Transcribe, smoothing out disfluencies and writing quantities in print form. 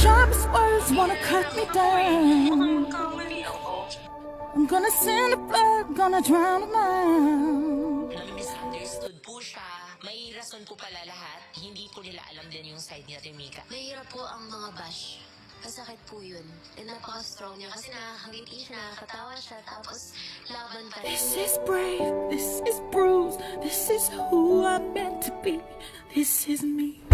sharpest words wanna cut me down. I'm gonna send a flood, gonna drown a man. Misunderstood po siya. May rason po pala lahat. Hindi po nila alam din yung side ni Ate Mika. Mahirap po ang mga bash. Masakit po yun. And napaka-strong niya kasi nakakangiti siya, nakakatawa siya, tapos laban pa rin. This is brave, this is bruised, this is who I'm meant to be. This is me.